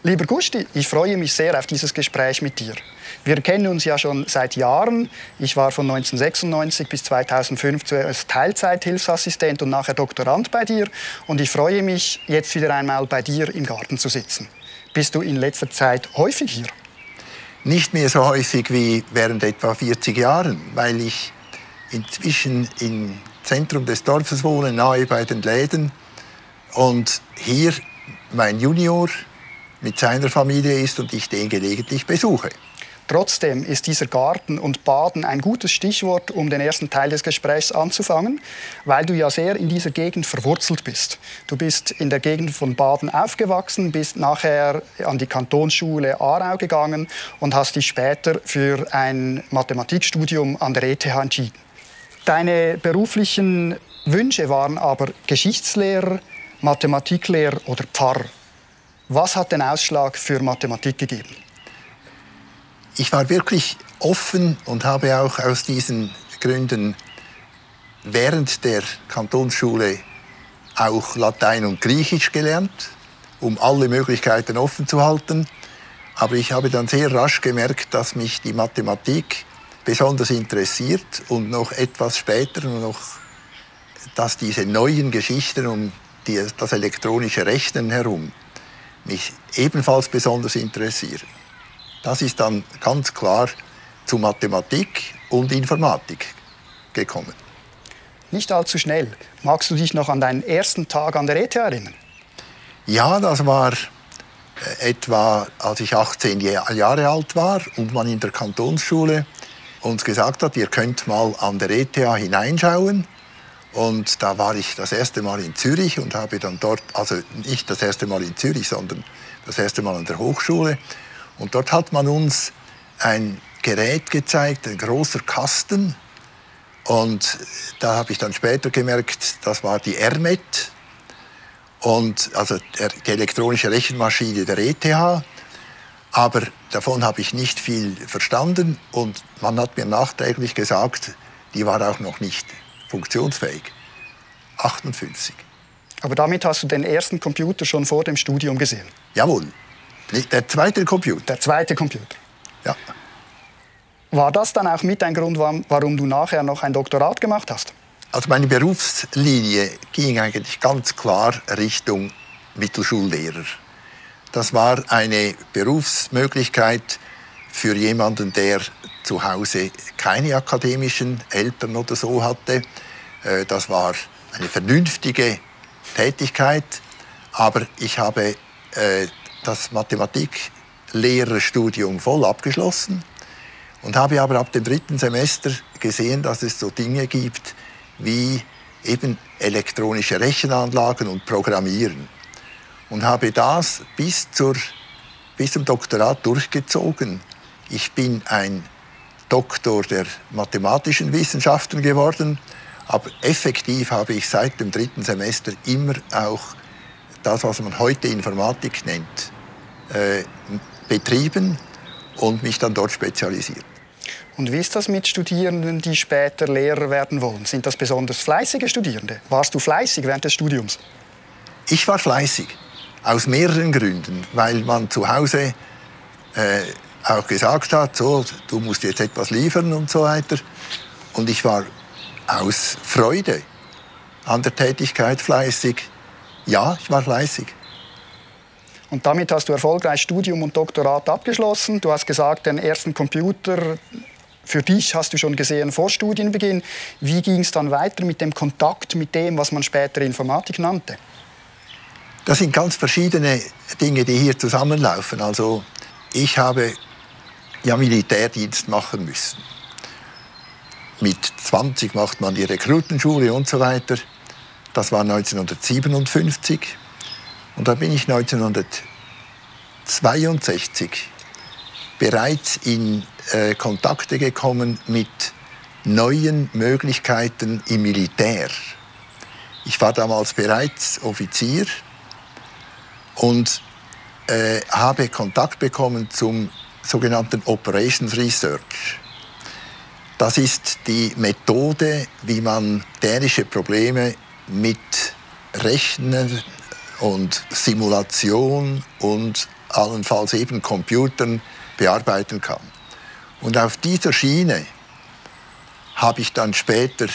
Lieber Gusti, ich freue mich sehr auf dieses Gespräch mit dir. Wir kennen uns ja schon seit Jahren. Ich war von 1996 bis 2005 zuerst Teilzeithilfsassistent und nachher Doktorand bei dir. Und ich freue mich, jetzt wieder einmal bei dir im Garten zu sitzen. Bist du in letzter Zeit häufig hier? Nicht mehr so häufig wie während etwa 40 Jahren, weil ich inzwischen im Zentrum des Dorfes wohne, nahe bei den Läden. Und hier mein Junior mit seiner Familie ist und ich den gelegentlich besuche. Trotzdem ist dieser Garten und Baden ein gutes Stichwort, um den ersten Teil des Gesprächs anzufangen, weil du ja sehr in dieser Gegend verwurzelt bist. Du bist in der Gegend von Baden aufgewachsen, bist nachher an die Kantonsschule Aarau gegangen und hast dich später für ein Mathematikstudium an der ETH entschieden. Deine beruflichen Wünsche waren aber Geschichtslehrer, Mathematiklehrer oder Pfarrer. Was hat den Ausschlag für Mathematik gegeben? Ich war wirklich offen und habe auch aus diesen Gründen während der Kantonsschule auch Latein und Griechisch gelernt, um alle Möglichkeiten offen zu halten. Aber ich habe dann sehr rasch gemerkt, dass mich die Mathematik besonders interessiert und noch etwas später dass diese neuen Geschichten um das elektronische Rechnen herum mich ebenfalls besonders interessieren. Das ist dann ganz klar zu Mathematik und Informatik gekommen. Nicht allzu schnell. Magst du dich noch an deinen ersten Tag an der ETH erinnern? Ja, das war etwa, als ich 18 Jahre alt war und man in der Kantonsschule uns gesagt hat, ihr könnt mal an der ETH hineinschauen. Und da war ich das erste Mal in Zürich und habe dann dort, also nicht das erste Mal in Zürich, sondern das erste Mal an der Hochschule. Und dort hat man uns ein Gerät gezeigt, ein großer Kasten. Und da habe ich dann später gemerkt, das war die ERMET, also die elektronische Rechenmaschine der ETH. Aber davon habe ich nicht viel verstanden und man hat mir nachträglich gesagt, die war auch noch nicht funktionsfähig. 58. Aber damit hast du den ersten Computer schon vor dem Studium gesehen? Jawohl. Der zweite Computer. Der zweite Computer. Ja. War das dann auch mit ein Grund, warum du nachher noch ein Doktorat gemacht hast? Also meine Berufslinie ging eigentlich ganz klar Richtung Mittelschullehrer. Das war eine Berufsmöglichkeit für jemanden, der zu Hause keine akademischen Eltern oder so hatte. Das war eine vernünftige Tätigkeit, aber ich habe das Mathematiklehrerstudium voll abgeschlossen und habe aber ab dem 3. Semester gesehen, dass es so Dinge gibt wie eben elektronische Rechenanlagen und Programmieren. Und habe das bis zum Doktorat durchgezogen. Ich bin ein Doktor der mathematischen Wissenschaften geworden, aber effektiv habe ich seit dem 3. Semester immer auch das, was man heute Informatik nennt, betrieben und mich dann dort spezialisiert. Und wie ist das mit Studierenden, die später Lehrer werden wollen? Sind das besonders fleißige Studierende? Warst du fleißig während des Studiums? Ich war fleißig, aus mehreren Gründen, weil man zu Hause auch gesagt hat, so, du musst jetzt etwas liefern und so weiter. Und ich war aus Freude an der Tätigkeit fleißig. Ja, ich war fleißig. Und damit hast du erfolgreich Studium und Doktorat abgeschlossen. Du hast gesagt, den ersten Computer für dich hast du schon gesehen vor Studienbeginn. Wie ging es dann weiter mit dem Kontakt mit dem, was man später Informatik nannte? Das sind ganz verschiedene Dinge, die hier zusammenlaufen. Also ich habe ja Militärdienst machen müssen. Mit 20 macht man die Rekrutenschule und so weiter. Das war 1957. Und dann bin ich 1962 bereits in Kontakte gekommen mit neuen Möglichkeiten im Militär. Ich war damals bereits Offizier und habe Kontakt bekommen zum sogenannten Operations Research. Das ist die Methode, wie man dänische Probleme mit Rechnen und Simulation und allenfalls eben Computern bearbeiten kann. Und auf dieser Schiene habe ich dann später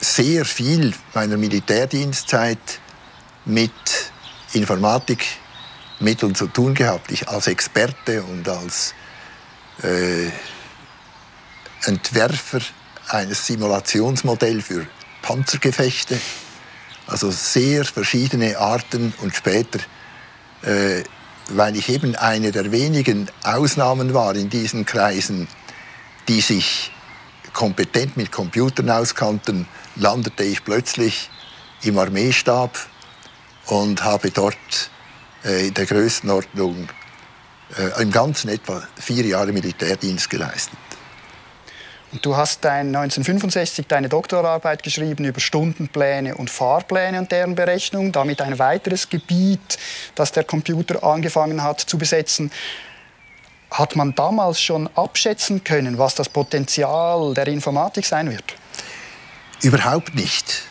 sehr viel meiner Militärdienstzeit mit Informatikmitteln zu tun gehabt. Ich als Experte und als Entwerfer eines Simulationsmodells für Panzergefechte, also sehr verschiedene Arten und später, weil ich eben eine der wenigen Ausnahmen war in diesen Kreisen, die sich kompetent mit Computern auskannten, landete ich plötzlich im Armeestab und habe dort in der Größenordnung im Ganzen etwa 4 Jahre Militärdienst geleistet. Und du hast 1965 deine Doktorarbeit geschrieben über Stundenpläne und Fahrpläne und deren Berechnung, damit ein weiteres Gebiet, das der Computer angefangen hat zu besetzen. Hat man damals schon abschätzen können, was das Potenzial der Informatik sein wird? Überhaupt nicht.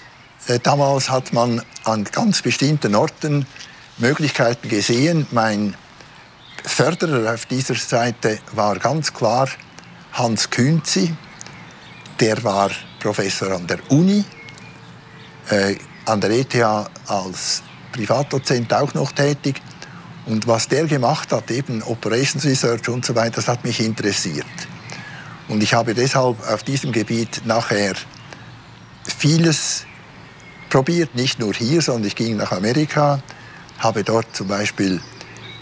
Damals hat man an ganz bestimmten Orten Möglichkeiten gesehen. Mein Förderer auf dieser Seite war ganz klar Hans Künzi. Der war Professor an der Uni, an der ETH als Privatdozent auch noch tätig. Und was der gemacht hat, eben Operations Research und so weiter, das hat mich interessiert. Und ich habe deshalb auf diesem Gebiet nachher vieles probiert, nicht nur hier, sondern ich ging nach Amerika, habe dort zum Beispiel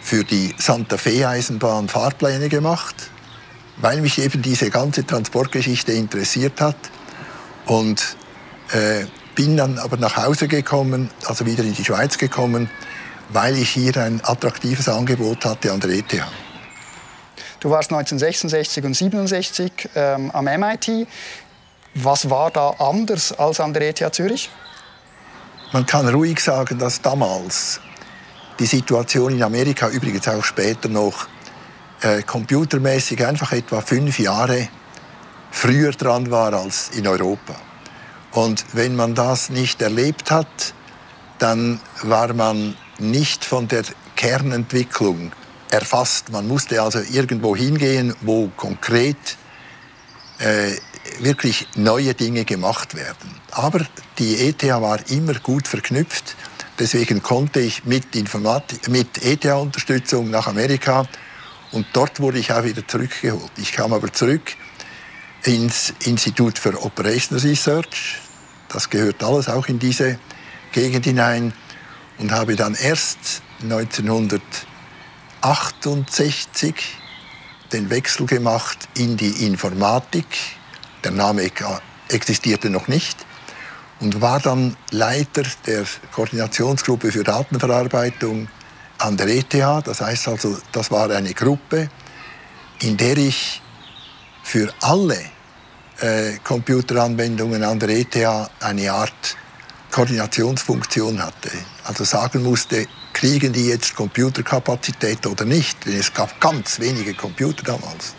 für die Santa Fe Eisenbahn Fahrpläne gemacht, weil mich eben diese ganze Transportgeschichte interessiert hat. Und bin dann aber nach Hause gekommen, also wieder in die Schweiz gekommen, weil ich hier ein attraktives Angebot hatte an der ETH. Du warst 1966 und 1967 am MIT. Was war da anders als an der ETH Zürich? Man kann ruhig sagen, dass damals die Situation in Amerika, übrigens auch später noch, computermäßig einfach etwa 5 Jahre früher dran war als in Europa. Und wenn man das nicht erlebt hat, dann war man nicht von der Kernentwicklung erfasst. Man musste also irgendwo hingehen, wo konkret wirklich neue Dinge gemacht werden. Aber die ETH war immer gut verknüpft. Deswegen konnte ich mit ETH-Unterstützung nach Amerika und dort wurde ich auch wieder zurückgeholt. Ich kam aber zurück ins Institut für Operations Research. Das gehört alles auch in diese Gegend hinein. Und habe dann erst 1968 den Wechsel gemacht in die Informatik. Der Name existierte noch nicht. Und war dann Leiter der Koordinationsgruppe für Datenverarbeitung an der ETH. Das heißt also, das war eine Gruppe, in der ich für alle Computeranwendungen an der ETH eine Art Koordinationsfunktion hatte. Also sagen musste, kriegen die jetzt Computerkapazität oder nicht? Denn es gab ganz wenige Computer damals.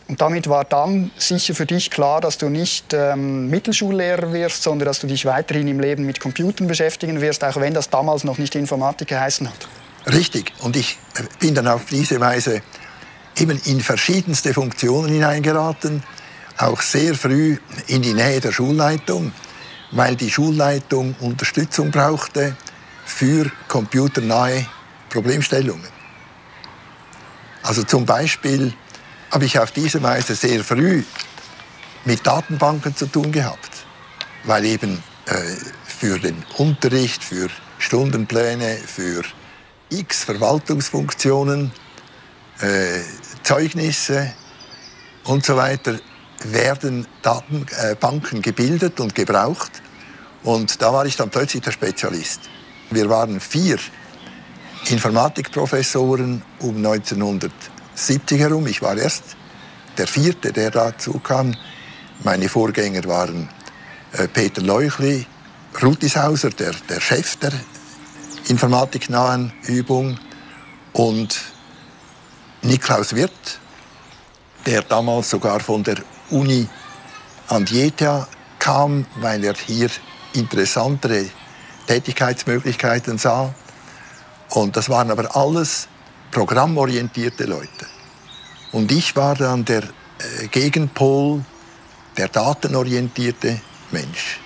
Und damit war dann sicher für dich klar, dass du nicht Mittelschullehrer wirst, sondern dass du dich weiterhin im Leben mit Computern beschäftigen wirst, auch wenn das damals noch nicht Informatik geheißen hat. Richtig. Und ich bin dann auf diese Weise eben in verschiedenste Funktionen hineingeraten, auch sehr früh in die Nähe der Schulleitung, weil die Schulleitung Unterstützung brauchte für computernahe Problemstellungen. Also zum Beispiel habe ich auf diese Weise sehr früh mit Datenbanken zu tun gehabt, weil eben für den Unterricht, für Stundenpläne, für x Verwaltungsfunktionen, Zeugnisse und so weiter werden Datenbanken gebildet und gebraucht. Und da war ich dann plötzlich der Spezialist. Wir waren 4 Informatikprofessoren um 1970 herum. Ich war erst der 4., der dazu kam. Meine Vorgänger waren Peter Leuchli, Rutishauser, der Chef der informatiknahen Übung, und Niklaus Wirth, der damals sogar von der Uni an die ETH kam, weil er hier interessantere Tätigkeitsmöglichkeiten sah. Und das waren aber alles programmorientierte Leute. Und ich war dann der Gegenpol, der datenorientierte Mensch.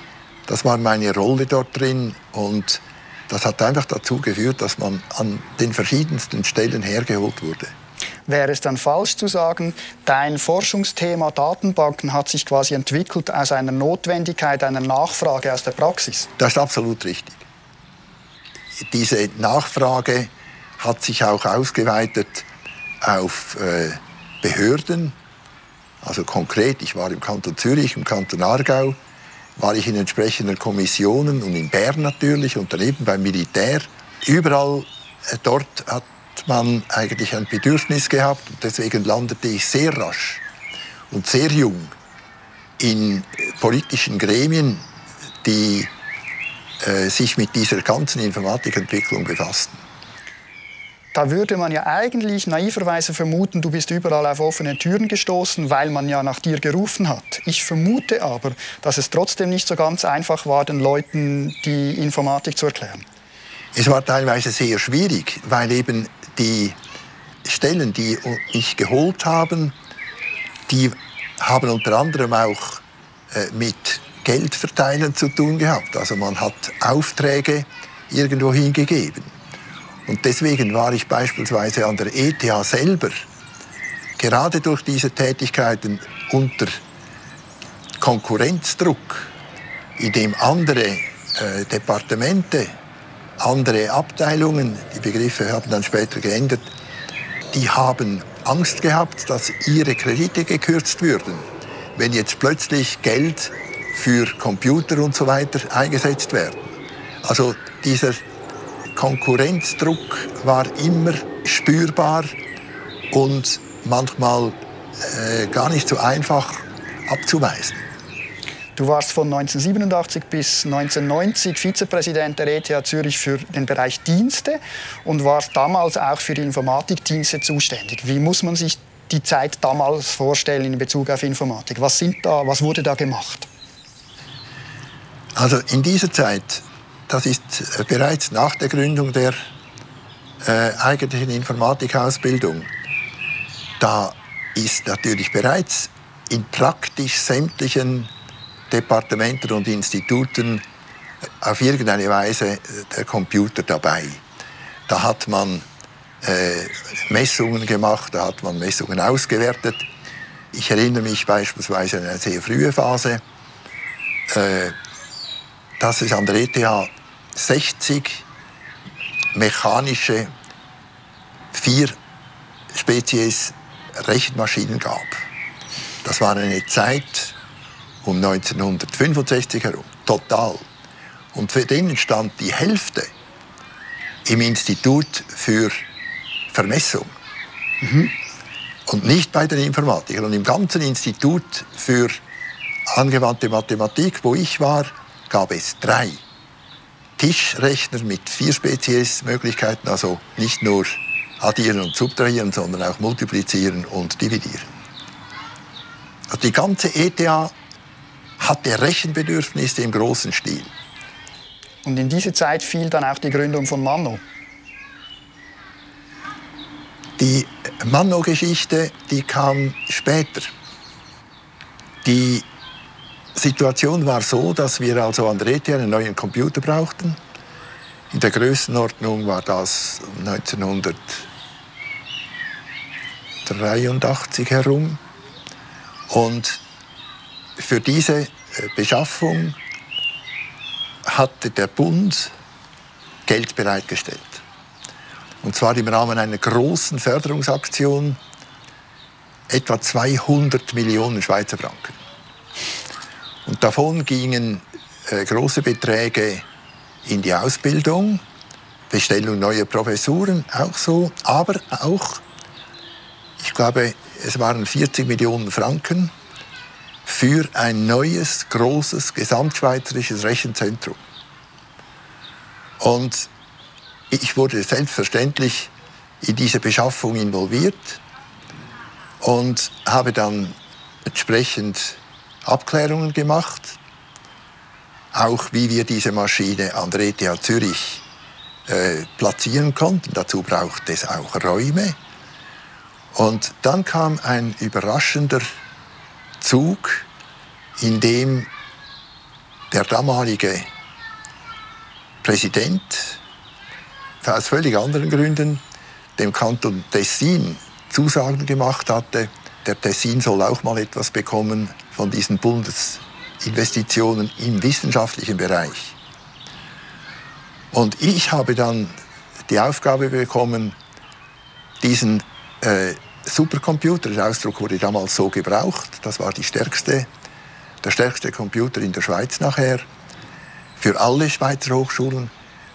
Das war meine Rolle dort drin und das hat einfach dazu geführt, dass man an den verschiedensten Stellen hergeholt wurde. Wäre es dann falsch zu sagen, dein Forschungsthema Datenbanken hat sich quasi entwickelt aus einer Notwendigkeit, einer Nachfrage aus der Praxis? Das ist absolut richtig. Diese Nachfrage hat sich auch ausgeweitet auf Behörden. Also konkret, ich war im Kanton Zürich, im Kanton Aargau, war ich in entsprechenden Kommissionen und in Bern natürlich und daneben beim Militär. Überall dort hat man eigentlich ein Bedürfnis gehabt und deswegen landete ich sehr rasch und sehr jung in politischen Gremien, die sich mit dieser ganzen Informatikentwicklung befassten. Da würde man ja eigentlich naiverweise vermuten, du bist überall auf offene Türen gestoßen, weil man ja nach dir gerufen hat. Ich vermute aber, dass es trotzdem nicht so ganz einfach war, den Leuten die Informatik zu erklären. Es war teilweise sehr schwierig, weil eben die Stellen, die mich geholt haben, die haben unter anderem auch mit Geldverteilen zu tun gehabt. Also man hat Aufträge irgendwo hingegeben. Und deswegen war ich beispielsweise an der ETH selber, gerade durch diese Tätigkeiten unter Konkurrenzdruck, in dem andere Departemente, andere Abteilungen, die Begriffe haben dann später geändert, die haben Angst gehabt, dass ihre Kredite gekürzt würden, wenn jetzt plötzlich Geld für Computer und so weiter eingesetzt werden. Also dieser Konkurrenzdruck war immer spürbar und manchmal gar nicht so einfach abzuweisen. Du warst von 1987 bis 1990 Vizepräsident der ETH Zürich für den Bereich Dienste und warst damals auch für die Informatikdienste zuständig. Wie muss man sich die Zeit damals vorstellen in Bezug auf Informatik? Was wurde da gemacht? Also in dieser Zeit, das ist bereits nach der Gründung der eigentlichen Informatikausbildung, da ist natürlich bereits in praktisch sämtlichen Departementen und Instituten auf irgendeine Weise der Computer dabei. Da hat man Messungen gemacht, da hat man Messungen ausgewertet. Ich erinnere mich beispielsweise an eine sehr frühe Phase, dass es an der ETH 60 mechanische 4 Spezies Rechenmaschinen gab. Das war eine Zeit um 1965 herum, total. Und für denen stand die Hälfte im Institut für Vermessung. Und nicht bei den Informatikern. Und im ganzen Institut für angewandte Mathematik, wo ich war, gab es 3 Tischrechner mit 4 Spezies-Möglichkeiten, also nicht nur addieren und subtrahieren, sondern auch multiplizieren und dividieren. Also die ganze ETH hatte Rechenbedürfnisse im großen Stil. Und in diese Zeit fiel dann auch die Gründung von Manno. Die Manno-Geschichte, die kam später. Die Situation war so, dass wir also an der ETH einen neuen Computer brauchten. In der Größenordnung war das 1983 herum. Und für diese Beschaffung hatte der Bund Geld bereitgestellt. Und zwar im Rahmen einer großen Förderungsaktion, etwa 200 Millionen Schweizer Franken. Und davon gingen große Beträge in die Ausbildung, Bestellung neuer Professuren, auch so, aber auch, ich glaube, es waren 40 Millionen Franken für ein neues, großes, gesamtschweizerisches Rechenzentrum. Und ich wurde selbstverständlich in diese Beschaffung involviert und habe dann entsprechend Abklärungen gemacht, auch wie wir diese Maschine an der ETH Zürich platzieren konnten. Dazu braucht es auch Räume. Und dann kam ein überraschender Zug, in dem der damalige Präsident aus völlig anderen Gründen dem Kanton Tessin Zusagen gemacht hatte, der Tessin soll auch mal etwas bekommen von diesen Bundesinvestitionen im wissenschaftlichen Bereich. Und ich habe dann die Aufgabe bekommen, diesen Supercomputer, der Ausdruck wurde damals so gebraucht, das war der stärkste Computer in der Schweiz nachher, für alle Schweizer Hochschulen,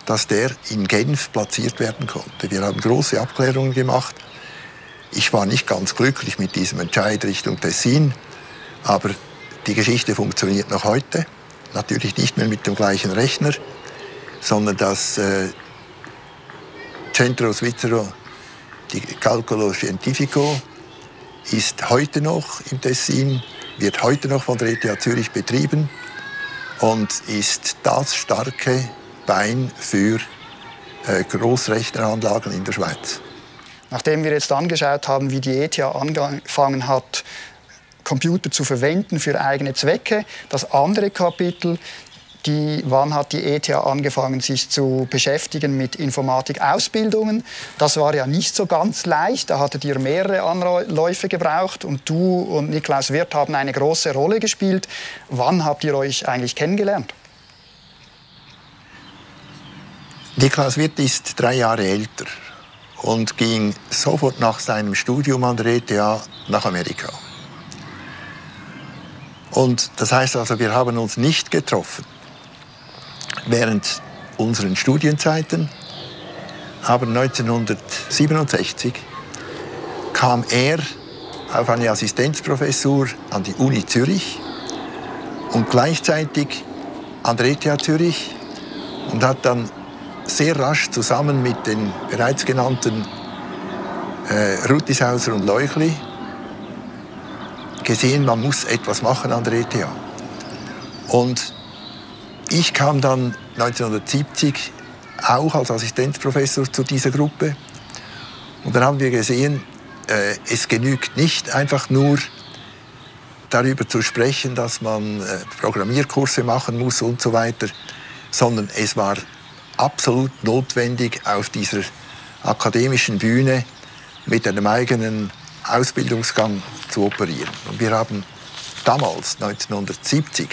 dass der in Genf platziert werden konnte. Wir haben große Abklärungen gemacht. Ich war nicht ganz glücklich mit diesem Entscheid Richtung Tessin, aber die Geschichte funktioniert noch heute. Natürlich nicht mehr mit dem gleichen Rechner, sondern das Centro Svizzero di Calcolo Scientifico ist heute noch im Tessin, wird heute noch von der ETH Zürich betrieben und ist das starke Bein für Großrechneranlagen in der Schweiz. Nachdem wir jetzt angeschaut haben, wie die ETH angefangen hat, Computer zu verwenden für eigene Zwecke, das andere Kapitel, wann hat die ETH angefangen, sich zu beschäftigen mit Informatik-Ausbildungen. Das war ja nicht so ganz leicht, da hattet ihr mehrere Anläufe gebraucht und du und Niklaus Wirth haben eine große Rolle gespielt. Wann habt ihr euch eigentlich kennengelernt? Niklaus Wirth ist 3 Jahre älter und ging sofort nach seinem Studium an der ETH nach Amerika. Und das heißt also, wir haben uns nicht getroffen während unseren Studienzeiten, aber 1967 kam er auf eine Assistenzprofessur an die Uni Zürich und gleichzeitig an der ETH Zürich und hat dann sehr rasch zusammen mit den bereits genannten Rutishauser und Leuchli gesehen, man muss etwas machen an der ETH. Und ich kam dann 1970 auch als Assistenzprofessor zu dieser Gruppe. Und dann haben wir gesehen, es genügt nicht einfach nur darüber zu sprechen, dass man Programmierkurse machen muss und so weiter, sondern es war absolut notwendig, auf dieser akademischen Bühne mit einem eigenen Ausbildungsgang zu operieren. Und wir haben damals, 1970,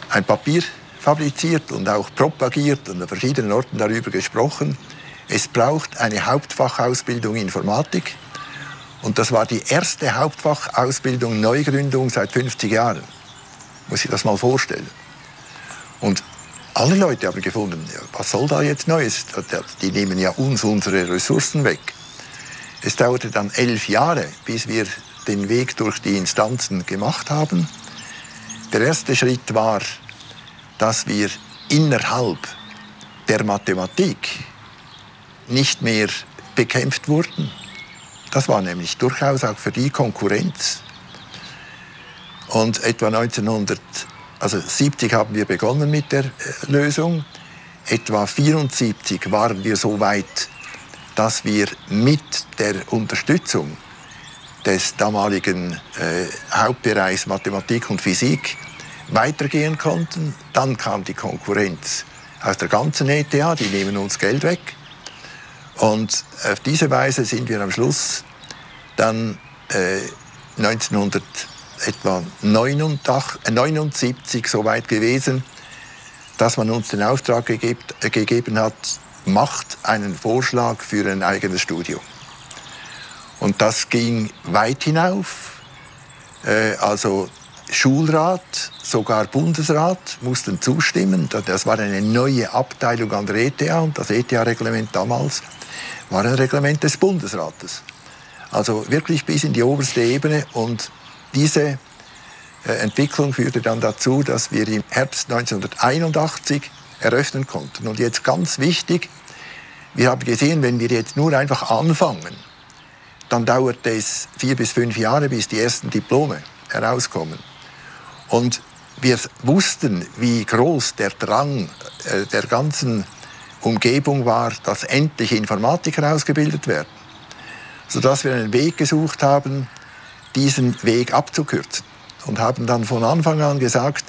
ein Papier fabriziert und auch propagiert und an verschiedenen Orten darüber gesprochen. Es braucht eine Hauptfachausbildung Informatik. Und das war die erste Hauptfachausbildung Neugründung seit 50 Jahren. Muss ich das mal vorstellen. Und alle Leute haben gefunden, ja, was soll da jetzt Neues? Die nehmen ja uns unsere Ressourcen weg. Es dauerte dann 11 Jahre, bis wir den Weg durch die Instanzen gemacht haben. Der erste Schritt war, dass wir innerhalb der Mathematik nicht mehr bekämpft wurden. Das war nämlich durchaus auch für die Konkurrenz. Und etwa 1970 haben wir begonnen mit der Lösung. Etwa 1974 waren wir so weit, dass wir mit der Unterstützung des damaligen Hauptbereichs Mathematik und Physik weitergehen konnten. Dann kam die Konkurrenz aus der ganzen ETH, die nehmen uns Geld weg. Und auf diese Weise sind wir am Schluss dann 1979 so weit gewesen, dass man uns den Auftrag gegeben hat, macht einen Vorschlag für ein eigenes Studium. Und das ging weit hinauf. Also Schulrat, sogar Bundesrat mussten zustimmen. Das war eine neue Abteilung an der ETH und das ETH-Reglement damals war ein Reglement des Bundesrates. Also wirklich bis in die oberste Ebene und diese Entwicklung führte dann dazu, dass wir im Herbst 1981 eröffnen konnten. Und jetzt ganz wichtig, wir haben gesehen, wenn wir jetzt nur einfach anfangen, dann dauert es 4 bis 5 Jahre, bis die ersten Diplome herauskommen. Und wir wussten, wie groß der Drang der ganzen Umgebung war, dass endlich Informatiker ausgebildet werden, sodass wir einen Weg gesucht haben, diesen Weg abzukürzen. Und haben dann von Anfang an gesagt,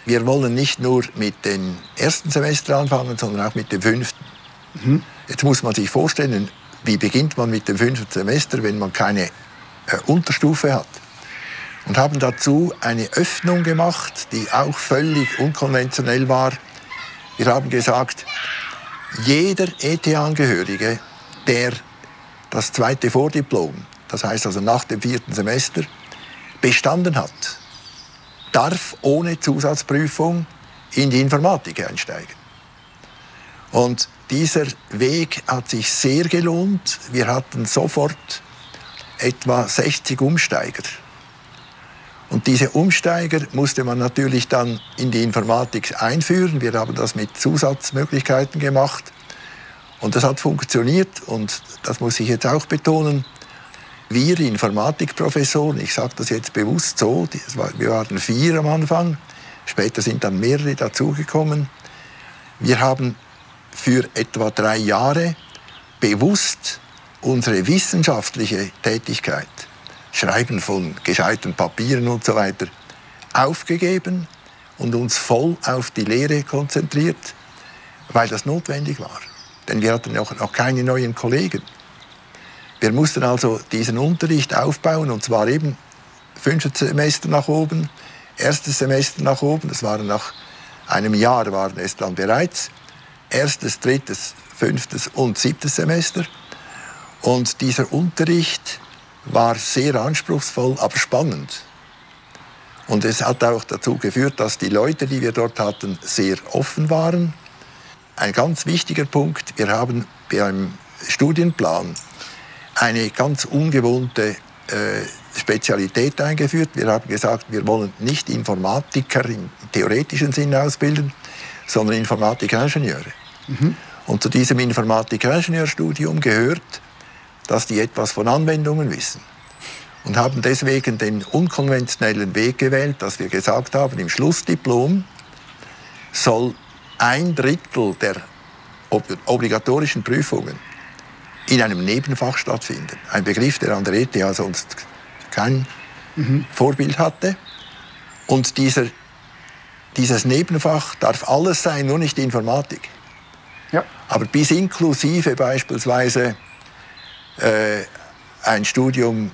wir wollen nicht nur mit dem ersten Semester anfangen, sondern auch mit dem 5. Jetzt muss man sich vorstellen, wie beginnt man mit dem 5. Semester, wenn man keine Unterstufe hat. Und haben dazu eine Öffnung gemacht, die auch völlig unkonventionell war. Wir haben gesagt, jeder ETH-Angehörige, der das 2. Vordiplom, das heißt also nach dem 4. Semester, bestanden hat, darf ohne Zusatzprüfung in die Informatik einsteigen. Und dieser Weg hat sich sehr gelohnt. Wir hatten sofort etwa 60 Umsteiger. Und diese Umsteiger musste man natürlich dann in die Informatik einführen. Wir haben das mit Zusatzmöglichkeiten gemacht. Und das hat funktioniert. Und das muss ich jetzt auch betonen. Wir Informatikprofessoren, ich sage das jetzt bewusst so, wir waren 4 am Anfang, später sind dann mehrere dazugekommen. Wir haben für etwa 3 Jahre bewusst unsere wissenschaftliche Tätigkeit, Schreiben von gescheiten Papieren und so weiter, aufgegeben und uns voll auf die Lehre konzentriert, weil das notwendig war. Denn wir hatten noch keine neuen Kollegen. Wir mussten also diesen Unterricht aufbauen, und zwar eben 5. Semester nach oben, 1. Semester nach oben, das waren nach einem Jahr waren es dann bereits, 1., 3., 5. und 7. Semester. Und dieser Unterricht war sehr anspruchsvoll, aber spannend. Und es hat auch dazu geführt, dass die Leute, die wir dort hatten, sehr offen waren. Ein ganz wichtiger Punkt, wir haben beim Studienplan eine ganz ungewohnte Spezialität eingeführt. Wir haben gesagt, wir wollen nicht Informatiker im theoretischen Sinne ausbilden, sondern Informatikingenieure. Und zu diesem Informatikingenieurstudium gehört, dass die etwas von Anwendungen wissen. Und haben deswegen den unkonventionellen Weg gewählt, dass wir gesagt haben, im Schlussdiplom soll 1/3 der obligatorischen Prüfungen in einem Nebenfach stattfinden. Ein Begriff, der an der ETH sonst kein Vorbild hatte. Und dieses Nebenfach darf alles sein, nur nicht Informatik. Ja. Aber bis inklusive beispielsweise ein Studium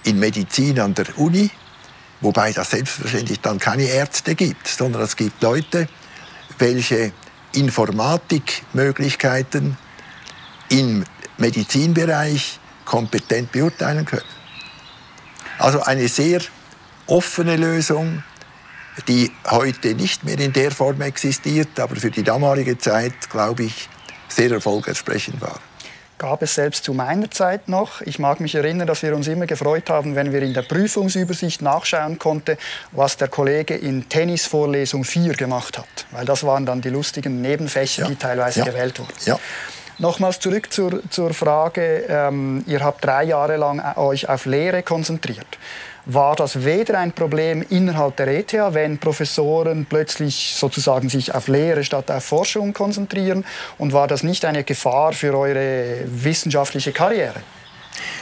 in Medizin an der Uni, wobei das selbstverständlich dann keine Ärzte gibt, sondern es gibt Leute, welche Informatikmöglichkeiten im Medizinbereich kompetent beurteilen können. Also eine sehr offene Lösung, die heute nicht mehr in der Form existiert, aber für die damalige Zeit, glaube ich, sehr erfolgversprechend war. Gab es selbst zu meiner Zeit noch. Ich mag mich erinnern, dass wir uns immer gefreut haben, wenn wir in der Prüfungsübersicht nachschauen konnten, was der Kollege in Tennisvorlesung 4 gemacht hat. Weil das waren dann die lustigen Nebenfächer, die teilweise gewählt wurden. Ja. Nochmals zurück zur Frage, ihr habt 3 Jahre lang euch auf Lehre konzentriert. War das weder ein Problem innerhalb der ETH, wenn Professoren plötzlich sozusagen sich auf Lehre statt auf Forschung konzentrieren? Und war das nicht eine Gefahr für eure wissenschaftliche Karriere?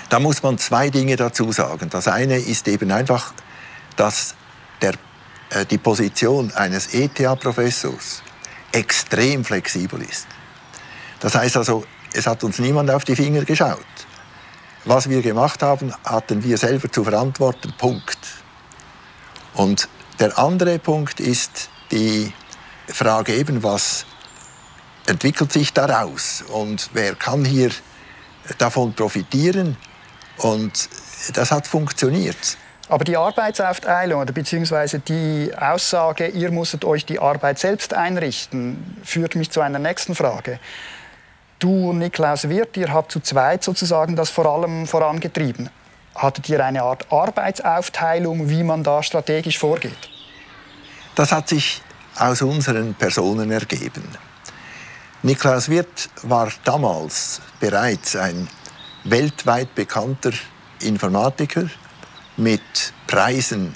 Da muss man 2 Dinge dazu sagen. Das eine ist eben einfach, dass die Position eines ETH-Professors extrem flexibel ist. Das heißt also, es hat uns niemand auf die Finger geschaut. Was wir gemacht haben, hatten wir selber zu verantworten, Punkt. Und der andere Punkt ist die Frage eben, was entwickelt sich daraus und wer kann hier davon profitieren, und das hat funktioniert. Aber die Arbeitsaufteilung oder beziehungsweise die Aussage, ihr musstet euch die Arbeit selbst einrichten, führt mich zu einer nächsten Frage. Du und Niklaus Wirth, ihr habt zu zweit sozusagen das vor allem vorangetrieben. Hattet ihr eine Art Arbeitsaufteilung, wie man da strategisch vorgeht? Das hat sich aus unseren Personen ergeben. Niklaus Wirth war damals bereits ein weltweit bekannter Informatiker mit Preisen,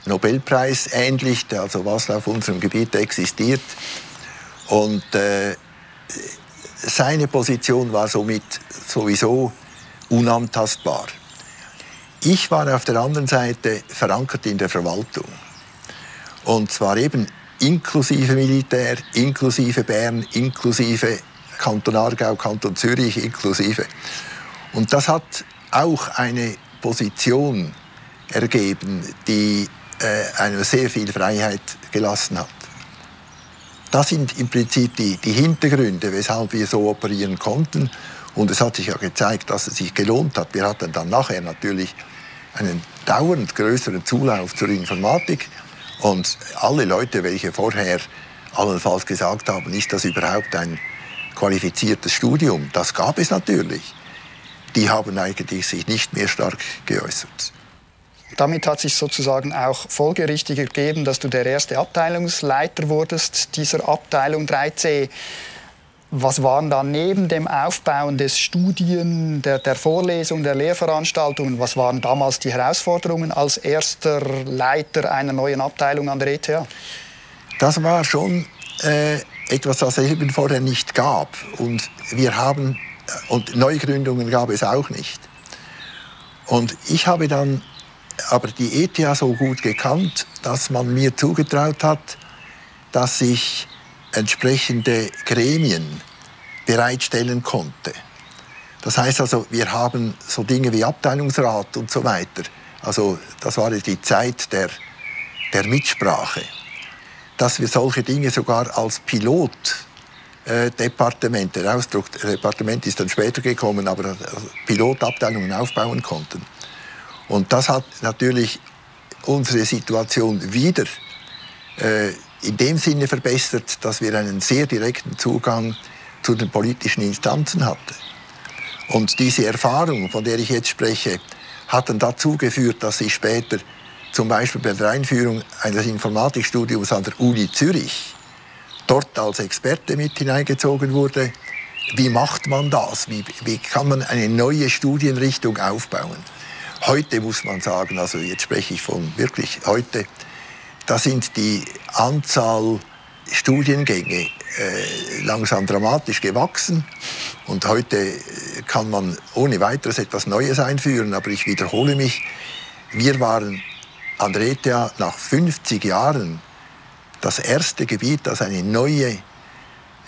Nobelpreis ähnlich, also was auf unserem Gebiet existiert. Und seine Position war somit sowieso unantastbar. Ich war auf der anderen Seite verankert in der Verwaltung. Und zwar eben inklusive Militär, inklusive Bern, inklusive Kanton Aargau, Kanton Zürich, inklusive. Und das hat auch eine Position ergeben, die einem sehr viel Freiheit gelassen hat. Das sind im Prinzip die Hintergründe, weshalb wir so operieren konnten. Und es hat sich ja gezeigt, dass es sich gelohnt hat. Wir hatten dann nachher natürlich einen dauernd größeren Zulauf zur Informatik. Und alle Leute, welche vorher allenfalls gesagt haben, ist das überhaupt ein qualifiziertes Studium, das gab es natürlich. Die haben eigentlich sich nicht mehr stark geäußert. Damit hat sich sozusagen auch folgerichtig ergeben, dass du der erste Abteilungsleiter wurdest dieser Abteilung 3C. Was waren dann neben dem Aufbauen des Studien, der Vorlesung, der Lehrveranstaltungen, was waren damals die Herausforderungen als erster Leiter einer neuen Abteilung an der ETH? Das war schon etwas, das es eben vorher nicht gab. Und Neugründungen gab es auch nicht. Und ich habe dann aber die ETH so gut gekannt, dass man mir zugetraut hat, dass ich entsprechende Gremien bereitstellen konnte. Das heißt also, wir haben so Dinge wie Abteilungsrat und so weiter. Also das war die Zeit der Mitsprache. Dass wir solche Dinge sogar als Pilotdepartement, der Ausdruck Departement ist dann später gekommen, aber Pilotabteilungen aufbauen konnten. Und das hat natürlich unsere Situation wieder in dem Sinne verbessert, dass wir einen sehr direkten Zugang zu den politischen Instanzen hatten. Und diese Erfahrung, von der ich jetzt spreche, hat dann dazu geführt, dass ich später zum Beispiel bei der Einführung eines Informatikstudiums an der Uni Zürich dort als Experte mit hineingezogen wurde. Wie macht man das? Wie kann man eine neue Studienrichtung aufbauen? Heute muss man sagen, also jetzt spreche ich von wirklich heute, da sind die Anzahl Studiengänge langsam dramatisch gewachsen. Und heute kann man ohne weiteres etwas Neues einführen. Aber ich wiederhole mich, wir waren an der ETH nach 50 Jahren das erste Gebiet, das eine neue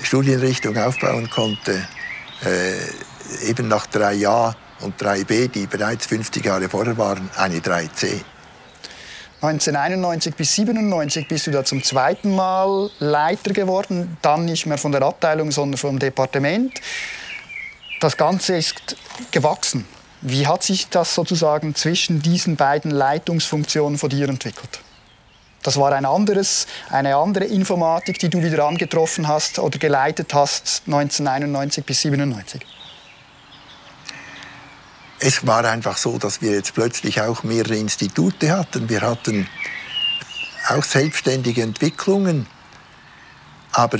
Studienrichtung aufbauen konnte, eben nach 3a und 3b, die bereits 50 Jahre vorher waren, eine 3c. 1991 bis 1997 bist du da zum zweiten Mal Leiter geworden, dann nicht mehr von der Abteilung, sondern vom Departement. Das Ganze ist gewachsen. Wie hat sich das sozusagen zwischen diesen beiden Leitungsfunktionen von dir entwickelt? Das war eine andere Informatik, die du wieder angetroffen hast oder geleitet hast 1991 bis 1997. Es war einfach so, dass wir jetzt plötzlich auch mehrere Institute hatten. Wir hatten auch selbstständige Entwicklungen. Aber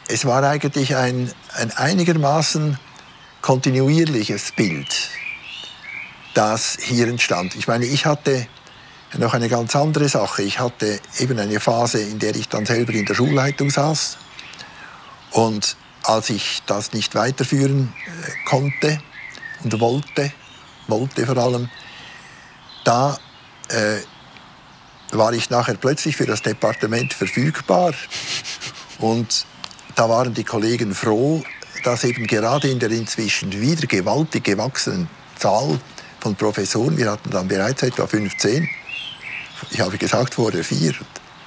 es war eigentlich ein einigermaßen kontinuierliches Bild, das hier entstand. Ich meine, ich hatte noch eine ganz andere Sache. Ich hatte eben eine Phase, in der ich dann selber in der Schulleitung saß. Und als ich das nicht weiterführen konnte und wollte vor allem, da war ich nachher plötzlich für das Departement verfügbar. Und da waren die Kollegen froh, dass eben gerade in der inzwischen wieder gewaltig gewachsenen Zahl von Professoren, wir hatten dann bereits etwa 15, ich habe gesagt vorher 4 und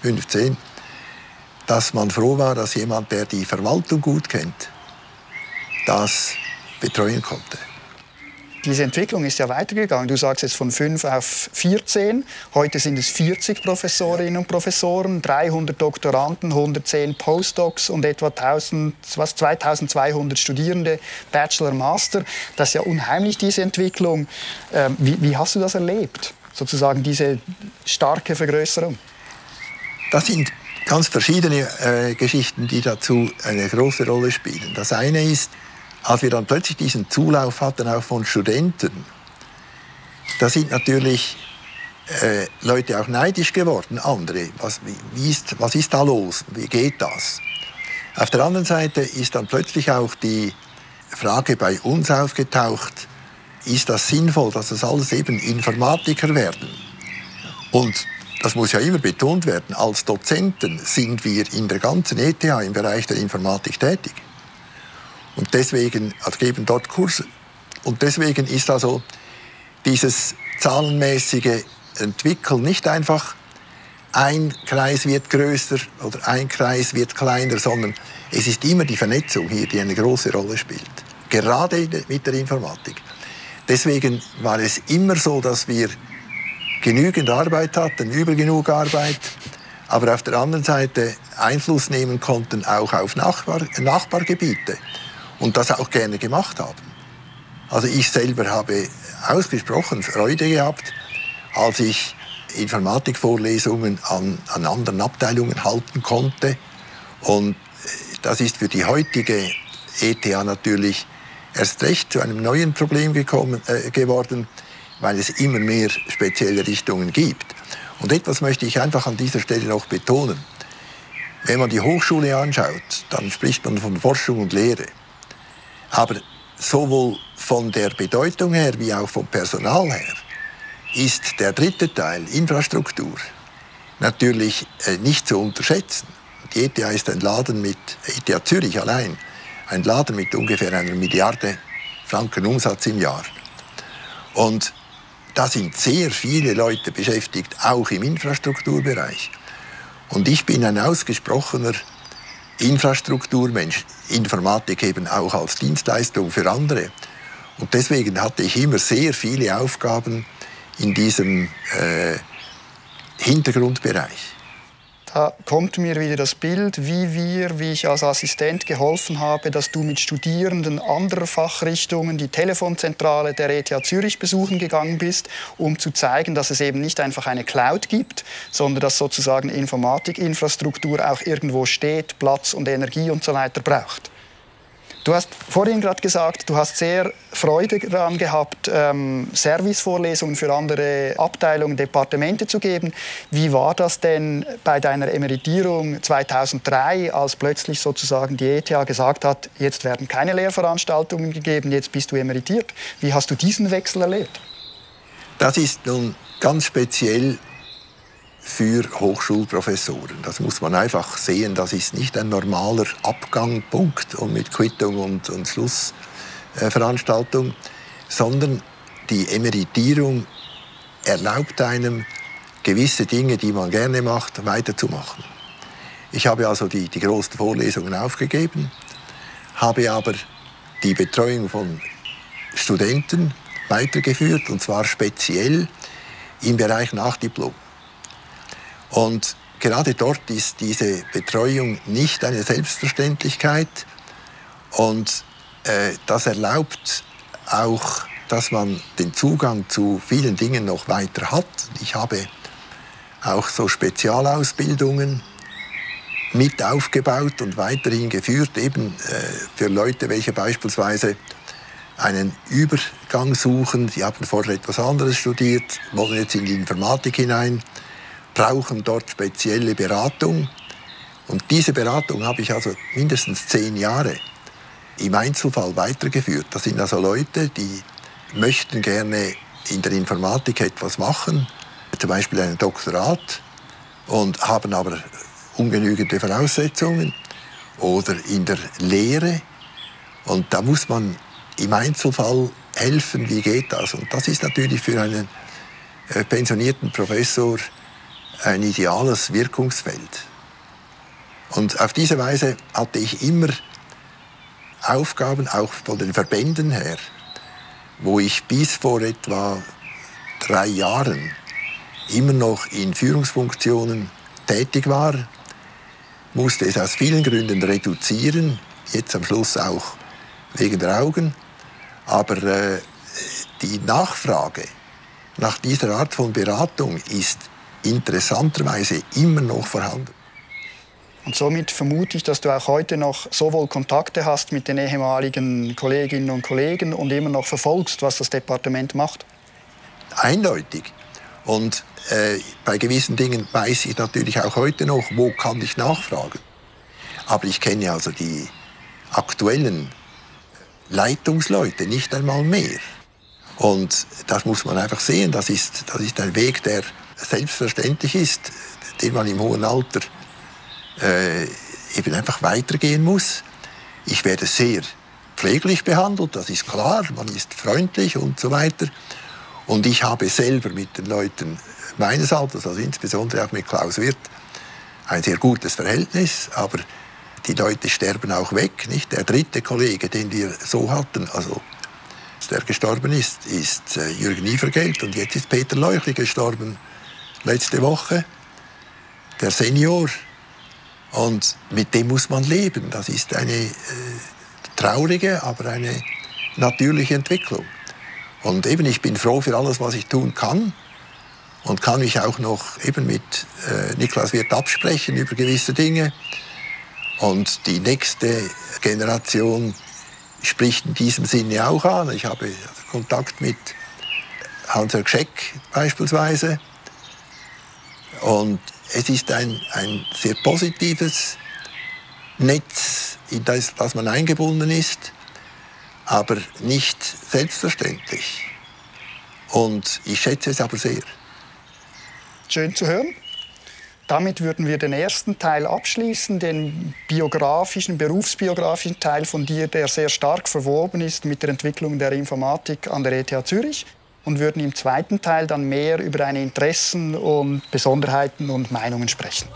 15, dass man froh war, dass jemand, der die Verwaltung gut kennt, das betreuen konnte. Diese Entwicklung ist ja weitergegangen. Du sagst jetzt von 5 auf 14. Heute sind es 40 Professorinnen und Professoren, 300 Doktoranden, 110 Postdocs und etwa 2200 Studierende, Bachelor, Master. Das ist ja unheimlich, diese Entwicklung. Wie hast du das erlebt, sozusagen diese starke Vergrößerung? Das sind ganz verschiedene Geschichten, die dazu eine große Rolle spielen. Das eine ist, als wir dann plötzlich diesen Zulauf hatten, auch von Studenten, da sind natürlich Leute auch neidisch geworden, andere. Was ist da los? Wie geht das? Auf der anderen Seite ist dann plötzlich auch die Frage bei uns aufgetaucht, ist das sinnvoll, dass das alles eben Informatiker werden? Und das muss ja immer betont werden, als Dozenten sind wir in der ganzen ETH im Bereich der Informatik tätig. Und deswegen geben dort Kurse. Und deswegen ist also dieses zahlenmäßige Entwickeln nicht einfach, ein Kreis wird größer oder ein Kreis wird kleiner, sondern es ist immer die Vernetzung hier, die eine große Rolle spielt. Gerade mit der Informatik. Deswegen war es immer so, dass wir genügend Arbeit hatten, über genug Arbeit, aber auf der anderen Seite Einfluss nehmen konnten auch auf Nachbargebiete und das auch gerne gemacht haben. Also ich selber habe ausgesprochen Freude gehabt, als ich Informatikvorlesungen an anderen Abteilungen halten konnte. Und das ist für die heutige ETH natürlich erst recht zu einem neuen Problem geworden, weil es immer mehr spezielle Richtungen gibt. Und etwas möchte ich einfach an dieser Stelle noch betonen. Wenn man die Hochschule anschaut, dann spricht man von Forschung und Lehre. Aber sowohl von der Bedeutung her wie auch vom Personal her ist der dritte Teil, Infrastruktur, natürlich nicht zu unterschätzen. Die ETH ist ein Laden mit, ETH Zürich allein, ein Laden mit ungefähr 1 Milliarde Franken Umsatz im Jahr. Und da sind sehr viele Leute beschäftigt, auch im Infrastrukturbereich. Und ich bin ein ausgesprochener Infrastrukturmensch, Informatik eben auch als Dienstleistung für andere. Und deswegen hatte ich immer sehr viele Aufgaben in diesem Hintergrundbereich. Da kommt mir wieder das Bild, wie ich als Assistent geholfen habe, dass du mit Studierenden anderer Fachrichtungen die Telefonzentrale der ETH Zürich besuchen gegangen bist, um zu zeigen, dass es eben nicht einfach eine Cloud gibt, sondern dass sozusagen Informatikinfrastruktur auch irgendwo steht, Platz und Energie und so weiter braucht. Du hast vorhin gerade gesagt, du hast sehr Freude daran gehabt, Servicevorlesungen für andere Abteilungen, Departemente zu geben. Wie war das denn bei deiner Emeritierung 2003, als plötzlich sozusagen die ETH gesagt hat, jetzt werden keine Lehrveranstaltungen gegeben, jetzt bist du emeritiert? Wie hast du diesen Wechsel erlebt? Das ist nun ganz speziell für Hochschulprofessoren. Das muss man einfach sehen, das ist nicht ein normaler Abgangpunkt und mit Quittung und Schlussveranstaltung, sondern die Emeritierung erlaubt einem, gewisse Dinge, die man gerne macht, weiterzumachen. Ich habe also die großen Vorlesungen aufgegeben, habe aber die Betreuung von Studenten weitergeführt, und zwar speziell im Bereich Nachdiplom. Und gerade dort ist diese Betreuung nicht eine Selbstverständlichkeit. Und das erlaubt auch, dass man den Zugang zu vielen Dingen noch weiter hat. Ich habe auch so Spezialausbildungen mit aufgebaut und weiterhin geführt, eben für Leute, welche beispielsweise einen Übergang suchen. Sie haben vorher etwas anderes studiert, wollen jetzt in die Informatik hinein, brauchen dort spezielle Beratung. Und diese Beratung habe ich also mindestens 10 Jahre im Einzelfall weitergeführt. Das sind also Leute, die möchten gerne in der Informatik etwas machen, zum Beispiel ein Doktorat, und haben aber ungenügende Voraussetzungen, oder in der Lehre. Und da muss man im Einzelfall helfen, wie geht das? Und das ist natürlich für einen pensionierten Professor ein ideales Wirkungsfeld. Und auf diese Weise hatte ich immer Aufgaben, auch von den Verbänden her, wo ich bis vor etwa 3 Jahren immer noch in Führungsfunktionen tätig war, musste es aus vielen Gründen reduzieren, jetzt am Schluss auch wegen der Augen. Aber die Nachfrage nach dieser Art von Beratung ist interessanterweise immer noch vorhanden. Und somit vermute ich, dass du auch heute noch sowohl Kontakte hast mit den ehemaligen Kolleginnen und Kollegen und immer noch verfolgst, was das Departement macht. Eindeutig. Und bei gewissen Dingen weiß ich natürlich auch heute noch, wo kann ich nachfragen. Aber ich kenne also die aktuellen Leitungsleute nicht einmal mehr. Und das muss man einfach sehen. Das ist ein Weg, der selbstverständlich ist, den man im hohen Alter eben einfach weitergehen muss. Ich werde sehr pfleglich behandelt, das ist klar. Man ist freundlich und so weiter. Und ich habe selber mit den Leuten meines Alters, also insbesondere auch mit Klaus Wirth, ein sehr gutes Verhältnis. Aber die Leute sterben auch weg, nicht? Der dritte Kollege, den wir so hatten, also der gestorben ist Jürgen Ivergelt und jetzt ist Peter Leuchli gestorben, letzte Woche, der Senior. Und mit dem muss man leben. Das ist eine traurige, aber eine natürliche Entwicklung. Und eben, ich bin froh für alles, was ich tun kann und kann mich auch noch eben mit Niklaus Wirth absprechen über gewisse Dinge. Und die nächste Generation spricht in diesem Sinne auch an. Ich habe Kontakt mit Hans-Jörg Scheck beispielsweise. Und es ist ein sehr positives Netz, in das man eingebunden ist, aber nicht selbstverständlich. Und ich schätze es aber sehr. Schön zu hören. Damit würden wir den ersten Teil abschließen, den biografischen, berufsbiografischen Teil von dir, der sehr stark verwoben ist mit der Entwicklung der Informatik an der ETH Zürich. Und würden im zweiten Teil dann mehr über deine Interessen und Besonderheiten und Meinungen sprechen.